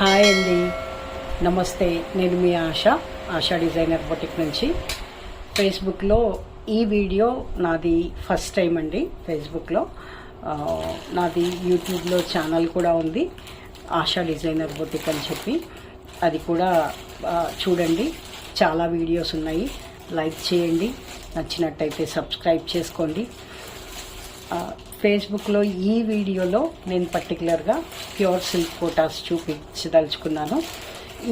Hi అండి, నమస్తే. నేను మీ ఆశా డిజైనర్ బొటిక్ నుంచి. ఫేస్బుక్లో ఈ వీడియో నాది ఫస్ట్ టైం అండి. ఫేస్బుక్లో నాది యూట్యూబ్లో ఛానల్ కూడా ఉంది, ఆశా డిజైనర్ బొటిక్ అని చెప్పి. అది కూడా చూడండి, చాలా వీడియోస్ ఉన్నాయి. లైక్ చేయండి, నచ్చినట్టయితే సబ్స్క్రైబ్ చేసుకోండి. ఫేస్బుక్లో ఈ వీడియోలో నేను పర్టికులర్గా ప్యూర్ సిల్క్ కోటాస్ చూపించదలుచుకున్నాను.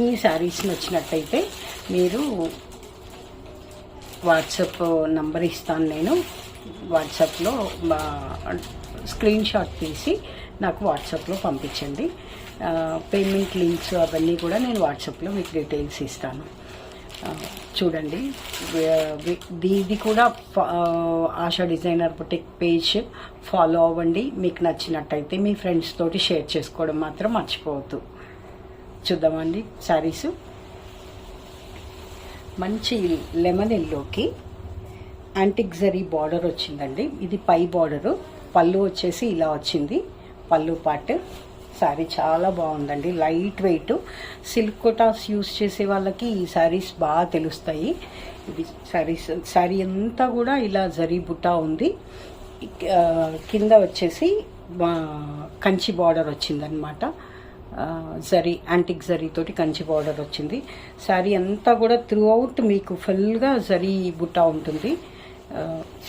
ఈ శారీస్ నచ్చినట్టయితే మీరు వాట్సాప్ నంబర్ ఇస్తాను, నేను వాట్సాప్లో స్క్రీన్ షాట్ తీసి నాకు వాట్సాప్లో పంపించండి. పేమెంట్ లింక్స్ అవన్నీ కూడా నేను వాట్సాప్లో మీకు డీటెయిల్స్ ఇస్తాను. చూడండి, ఇది కూడా ASHA designer boutique page follow అవ్వండి. మీకు నచ్చినట్టయితే మీ ఫ్రెండ్స్ తోటి షేర్ చేసుకోవడం మాత్రం మర్చిపోవద్దు. చూద్దామండి శారీస్. మంచి లెమన్ ఎల్లోకి యాంటిక్ జరీ బార్డర్ వచ్చిందండి. ఇది పై బార్డరు. పళ్ళు వచ్చేసి ఇలా వచ్చింది, పళ్ళు పార్ట్. శారీ చాలా బాగుందండి, light weight. Silk Kotas use చేసే వాళ్ళకి ఈ శారీస్ బాగా తెలుస్తాయి. ఇది శారీ అంతా కూడా ఇలా జరీ బుట్టా ఉంది. కింద వచ్చేసి కంచి బార్డర్ వచ్చిందనమాట. జరీ యాంటిక్ జరీతోటి కంచి బార్డర్ వచ్చింది. శారీ అంతా కూడా త్రూ అవుట్ మీకు ఫుల్గా జరీ బుట్టా ఉంటుంది.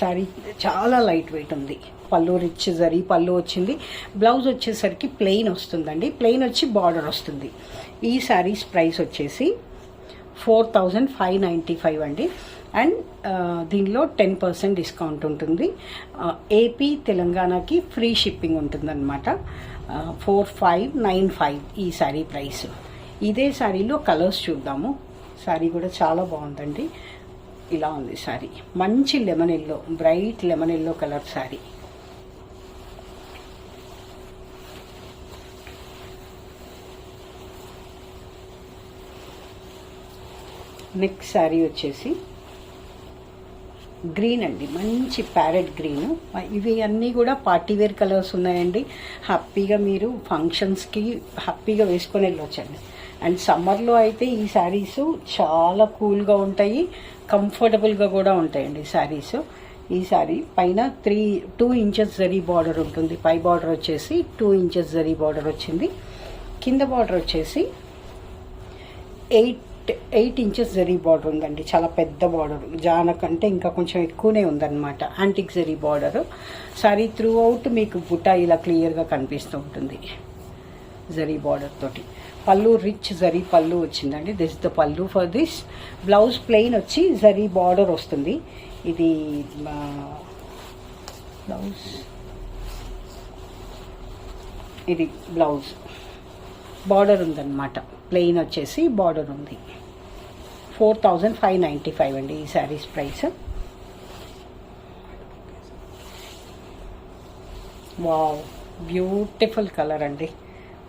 శారీ చాలా లైట్ వెయిట్ ఉంది. పళ్ళు రిచ్ జరీ పళ్ళు వచ్చింది. బ్లౌజ్ వచ్చేసరికి ప్లెయిన్ వస్తుందండి. ప్లెయిన్ వచ్చి బార్డర్ వస్తుంది. ఈ శారీస్ ప్రైస్ వచ్చేసి 4595 అండి. అండ్ దీనిలో 10% డిస్కౌంట్ ఉంటుంది. ఏపీ తెలంగాణకి ఫ్రీ షిప్పింగ్ ఉంటుందన్నమాట. 4595 ఈ శారీ ప్రైస్. ఇదే శారీలో కలర్స్ చూద్దాము. శారీ కూడా చాలా బాగుందండి. ఇలా ఉంది శారీ. మంచి lemon yellow, bright lemon yellow colour sari. Next sari వచ్చేసి గ్రీన్ అండి, మంచి ప్యారెట్ గ్రీన్. ఇవి అన్నీ కూడా పార్టీవేర్ కలర్స్ ఉన్నాయండి. హ్యాపీగా మీరు ఫంక్షన్స్కి హ్యాపీగా వేసుకొని వెళ్ళొచ్చండి. అండ్ సమ్మర్లో అయితే ఈ శారీస్ చాలా కూల్గా ఉంటాయి, కంఫర్టబుల్గా కూడా ఉంటాయండి శారీస్. ఈ శారీ పైన 2 ఇంచెస్ జరీ బార్డర్ ఉంటుంది. పై బార్డర్ వచ్చేసి 2 ఇంచెస్ జరీ బార్డర్ వచ్చింది. కింద బార్డర్ వచ్చేసి 8 ఇంచెస్ జరీ బార్డర్ ఉందండి. చాలా పెద్ద బార్డర్, జాన కంటే ఇంకా కొంచెం ఎక్కువనే ఉందన్నమాట. Antique zari border. Sari through out మీకు బుట్టా ఇలా క్లియర్గా కనిపిస్తూ ఉంటుంది జరీ బార్డర్ తోటి. పళ్ళు రిచ్ జరీ పళ్ళు వచ్చిందండి. దిస్ ద పళ్ళు ఫర్ దిస్. బ్లౌజ్ ప్లెయిన్ వచ్చి జరీ బార్డర్ వస్తుంది. ఇది బ్లౌజ్, ఇది బ్లౌజ్ బార్డర్ ఉందన్నమాట. ప్లెయిన్ వచ్చేసి బార్డర్ ఉంది. 4595 అండి ఈ saris price. Wow, beautiful colour అండి.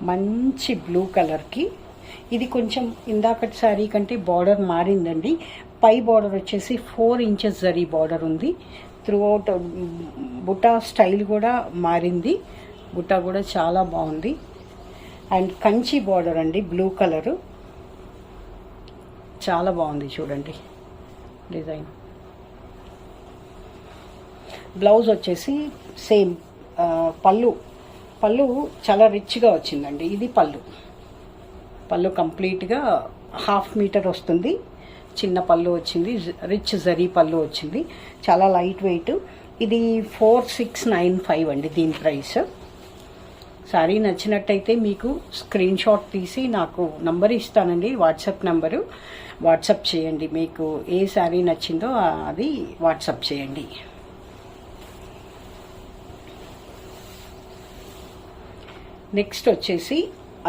మంచి బ్లూ కలర్కి ఇది కొంచెం ఇందాకటి శారీ కంటే బార్డర్ మారిందండి. పై బార్డర్ వచ్చేసి 4 ఇంచెస్ జరీ బార్డర్ ఉంది. త్రూ అవుట్ బుట్టా స్టైల్ కూడా మారింది. బుట్టా కూడా చాలా బాగుంది. అండ్ కంచి బార్డర్ అండి, బ్లూ కలరు. చాలా బాగుంది చూడండి డిజైన్. బ్లౌజ్ వచ్చేసి సేమ్. పళ్ళు చాలా రిచ్గా వచ్చిందండి. ఇది పళ్ళు కంప్లీట్గా 1/2 మీటర్ వస్తుంది. చిన్న పళ్ళు వచ్చింది, రిచ్ జరీ పళ్ళు వచ్చింది. చాలా లైట్ వెయిట్. ఇది 4695 అండి దీని ప్రైస్. శారీ నచ్చినట్టయితే మీకు స్క్రీన్ షాట్ తీసి నాకు నంబర్ ఇస్తానండి, వాట్సాప్ నంబరు. వాట్సాప్ చేయండి. మీకు ఏ శారీ నచ్చిందో అది వాట్సాప్ చేయండి. నెక్స్ట్ వచ్చేసి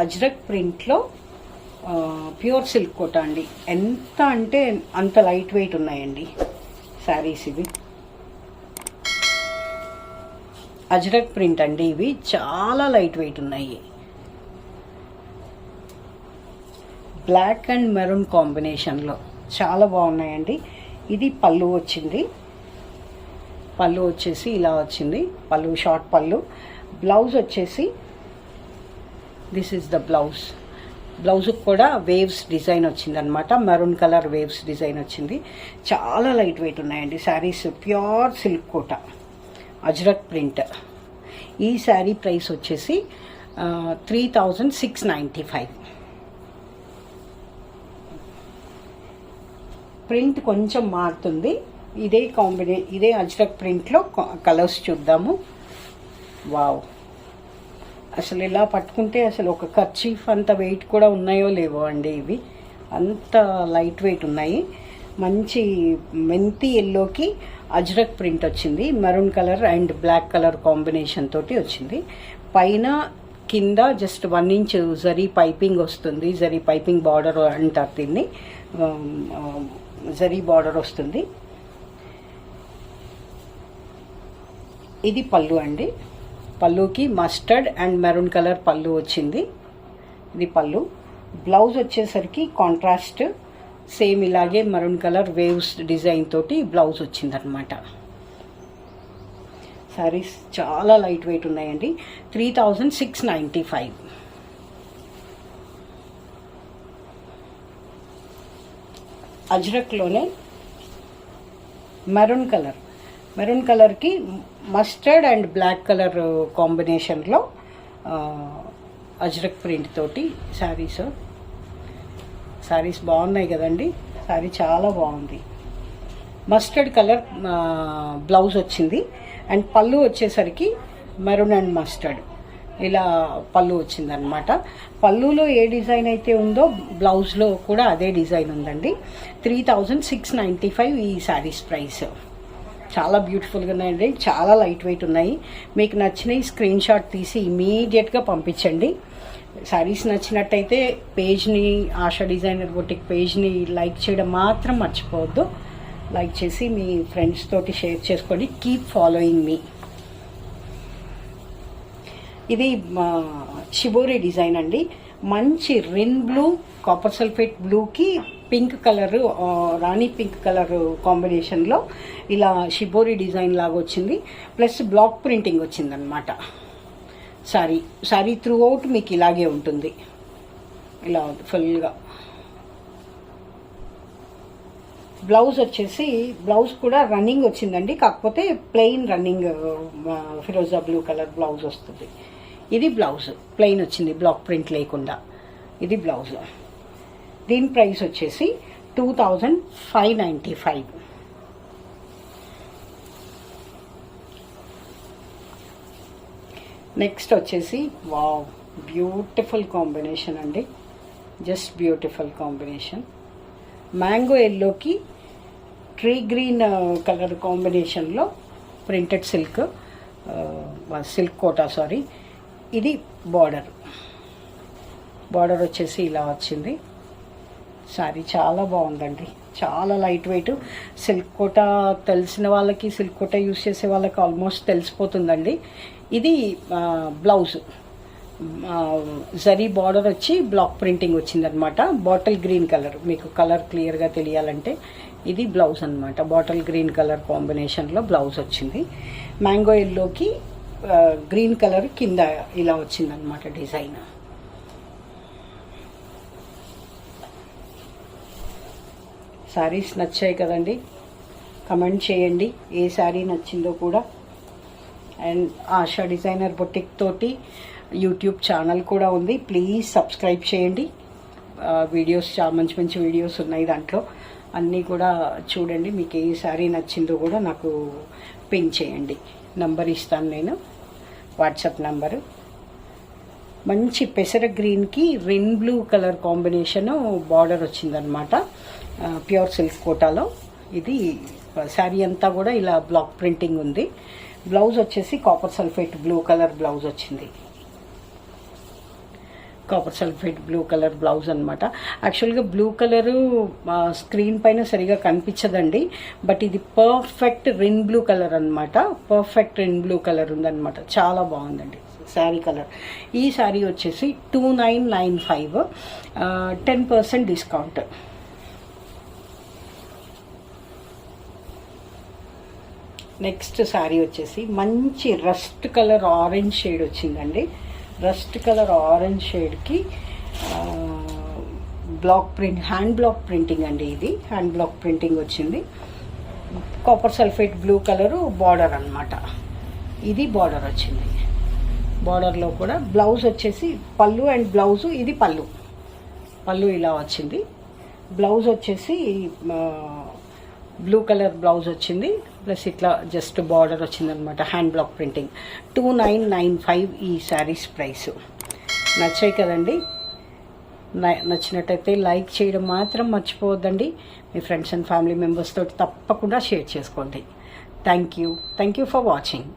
అజ్రక్ ప్రింట్లో ప్యూర్ సిల్క్ కోటా అండి. ఎంత అంటే అంత లైట్ వెయిట్ ఉన్నాయండి శారీస్. ఇవి అజ్రక్ ప్రింట్ అండి. ఇవి చాలా లైట్ వెయిట్ ఉన్నాయి. బ్లాక్ అండ్ మెరూన్ కాంబినేషన్లో చాలా బాగున్నాయండి. ఇది పళ్ళు వచ్చింది. పళ్ళు వచ్చేసి ఇలా వచ్చింది. పళ్ళు షార్ట్ పళ్ళు. బ్లౌజ్ వచ్చేసి దిస్ ఈజ్ ద బ్లౌజ్. బ్లౌజ్కి కూడా వేవ్స్ డిజైన్ వచ్చిందనమాట, మెరూన్ కలర్ వేవ్స్ డిజైన్ వచ్చింది. చాలా లైట్ వెయిట్ ఉన్నాయండి శారీస్. ప్యూర్ సిల్క్ కోట అజ్రక్ ప్రింట్. ఈ శారీ ప్రైస్ వచ్చేసి 3695. ప్రింట్ కొంచెం మారుతుంది. ఇదే అజ్రక్ ప్రింట్లో కలర్స్ చూద్దాము. వావ్, అసలు ఇలా పట్టుకుంటే అసలు ఒక కర్చీఫ్ అంత వెయిట్ కూడా ఉన్నాయో లేవో అండి. ఇవి అంత లైట్ వెయిట్ ఉన్నాయి. మంచి మెంతి ఎల్లోకి అజ్రక్ ప్రింట్ వచ్చింది. Maroon colour and black colour combination తోటి వచ్చింది. పైన కింద జస్ట్ 1 ఇంచ్ జరీ పైపింగ్ వస్తుంది. జరీ పైపింగ్ బార్డర్ అంటారు దీన్ని. జరీ బార్డర్ వస్తుంది. ఇది పళ్ళు అండి. పళ్ళుకి మస్టర్డ్ అండ్ మెరూన్ కలర్ పళ్ళు వచ్చింది. ఇది పళ్ళు. బ్లౌజ్ వచ్చేసరికి కాంట్రాస్ట్ సేమ్ ఇలాగే మెరూన్ కలర్ వేవ్స్ డిజైన్ తోటి బ్లౌజ్ వచ్చిందనమాట. శారీస్ చాలా లైట్ వెయిట్ ఉన్నాయండి. 3695. అజ్రక్లోనే మెరూన్ కలర్కి మస్టర్డ్ అండ్ బ్లాక్ కలర్ కాంబినేషన్లో అజ్రక్ ప్రింట్ తోటి శారీస్ బాగున్నాయి కదండి. శారీ చాలా బాగుంది. మస్టర్డ్ కలర్ బ్లౌజ్ వచ్చింది అండ్ పళ్ళు వచ్చేసరికి మెరూన్ అండ్ మస్టర్డ్ ఇలా పళ్ళు వచ్చిందనమాట. పళ్ళులో ఏ డిజైన్ అయితే ఉందో బ్లౌజ్లో కూడా అదే డిజైన్ ఉందండి. 3695 ఈ శారీస్ ప్రైస్. చాలా బ్యూటిఫుల్గా ఉన్నాయండి. చాలా లైట్ వెయిట్ ఉన్నాయి. మీకు నచ్చినవి స్క్రీన్ షాట్ తీసి ఇమీడియట్గా పంపించండి. శారీస్ నచ్చినట్టయితే పేజ్ని, ఆశా డిజైనర్ బొటిక్ పేజ్ని లైక్ చేయడం మాత్రం మర్చిపోవద్దు. లైక్ చేసి మీ ఫ్రెండ్స్ తోటి షేర్ చేసుకోండి. కీప్ ఫాలోయింగ్ మీ. ఇది షిబోరి డిజైన్ అండి. మంచి రిన్ బ్లూ, కాపర్ సల్ఫేట్ బ్లూకి పింక్ కలర్, రాణి పింక్ కలర్ కాంబినేషన్లో ఇలా షిబోరి డిజైన్ లాగా వచ్చింది. ప్లస్ బ్లాక్ ప్రింటింగ్ వచ్చిందనమాట. శారీ త్రూ అవుట్ మీకు ఇలాగే ఉంటుంది. ఇలా ఫుల్గా. బ్లౌజ్ వచ్చేసి బ్లౌజ్ కూడా రన్నింగ్ వచ్చిందండి. కాకపోతే ప్లెయిన్ రన్నింగ్ ఫిరోజా బ్లూ కలర్ బ్లౌజ్ వస్తుంది. ఇది బ్లౌజ్ ప్లెయిన్ వచ్చింది, బ్లాక్ ప్రింట్ లేకుండా. ఇది బ్లౌజ్. దీని ప్రైస్ వచ్చేసి 2595. నెక్స్ట్ వచ్చేసి వావ్, బ్యూటిఫుల్ కాంబినేషన్ అండి. Just beautiful combination. మ్యాంగో ఎల్లోకి ట్రీ గ్రీన్ కలర్ కాంబినేషన్లో ప్రింటెడ్ సిల్క్ కోటా. ఇది బార్డర్ వచ్చేసి ఇలా వచ్చింది. శారీ చాలా బాగుందండి. చాలా లైట్ వెయిట్. సిల్క్ కోటా తెలిసిన వాళ్ళకి, సిల్క్ కోటా యూస్ చేసే వాళ్ళకి ఆల్మోస్ట్ తెలిసిపోతుందండి. ఇది బ్లౌజ్ జరీ బార్డర్ వచ్చి బ్లాక్ ప్రింటింగ్ వచ్చిందనమాట. బాటిల్ గ్రీన్ కలర్, మీకు కలర్ క్లియర్గా తెలియాలంటే ఇది బ్లౌజ్ అనమాట. బాటిల్ గ్రీన్ కలర్ కాంబినేషన్లో బ్లౌజ్ వచ్చింది. మ్యాంగో ఎల్లోకి గ్రీన్ కలర్ కింద ఇలా వచ్చిందనమాట డిజైన్. శారీస్ నచ్చాయి కదండి. కమెంట్ చేయండి ఏ శారీ నచ్చిందో కూడా. అండ్ ఆశా డిజైనర్ బొటిక్ తోటి యూట్యూబ్ ఛానల్ కూడా ఉంది. ప్లీజ్ సబ్స్క్రైబ్ చేయండి. వీడియోస్ చాలా మంచి వీడియోస్ ఉన్నాయి దాంట్లో. అన్నీ కూడా చూడండి. మీకు ఏ శారీ నచ్చిందో కూడా నాకు పింక్ చేయండి. నంబర్ ఇస్తాను నేను, వాట్సాప్ నంబరు. మంచి పెసర గ్రీన్కి Rin blue colour combination border వచ్చిందనమాట. ప్యూర్ సిల్క్ కోటాలో. ఇది శారీ అంతా కూడా ఇలా బ్లాక్ ప్రింటింగ్ ఉంది. బ్లౌజ్ వచ్చేసి copper sulphate blue colour blouse వచ్చింది. Copper sulphate blue colour blouse అనమాట. యాక్చువల్గా బ్లూ కలరు స్క్రీన్ పైన సరిగా కనిపించదండి. బట్ ఇది పర్ఫెక్ట్ రిన్ బ్లూ కలర్ అనమాట. పర్ఫెక్ట్ రిన్ బ్లూ కలర్ ఉందన్నమాట. చాలా బాగుందండి శారీ కలర్. ఈ శారీ వచ్చేసి 2995, 10% డిస్కౌంట్. నెక్స్ట్ శారీ వచ్చేసి మంచి రస్ట్ కలర్ ఆరెంజ్ షేడ్ వచ్చిందండి. రస్ట్ కలర్ ఆరెంజ్ షేడ్కి block print, hand block printing అండి. ఇది హ్యాండ్ బ్లాక్ ప్రింటింగ్ వచ్చింది. Copper sulphate blue colour border అన్నమాట. ఇది బార్డర్ వచ్చింది. బార్డర్లో కూడా బ్లౌజ్ వచ్చేసి పళ్ళు అండ్ బ్లౌజు, ఇది పళ్ళు ఇలా వచ్చింది. బ్లౌజ్ వచ్చేసి బ్లూ కలర్ బ్లౌజ్ వచ్చింది, ప్లస్ ఇట్లా జస్ట్ బార్డర్ వచ్చిందనమాట. Hand block printing. 2995 ఈ శారీస్ ప్రైస్. నచ్చాయి కదండి. నచ్చినట్టయితే లైక్ చేయడం మాత్రం మర్చిపోవద్దండి. మీ ఫ్రెండ్స్ అండ్ ఫ్యామిలీ మెంబర్స్ తోటి తప్పకుండా షేర్ చేసుకోండి. Thank you for watching.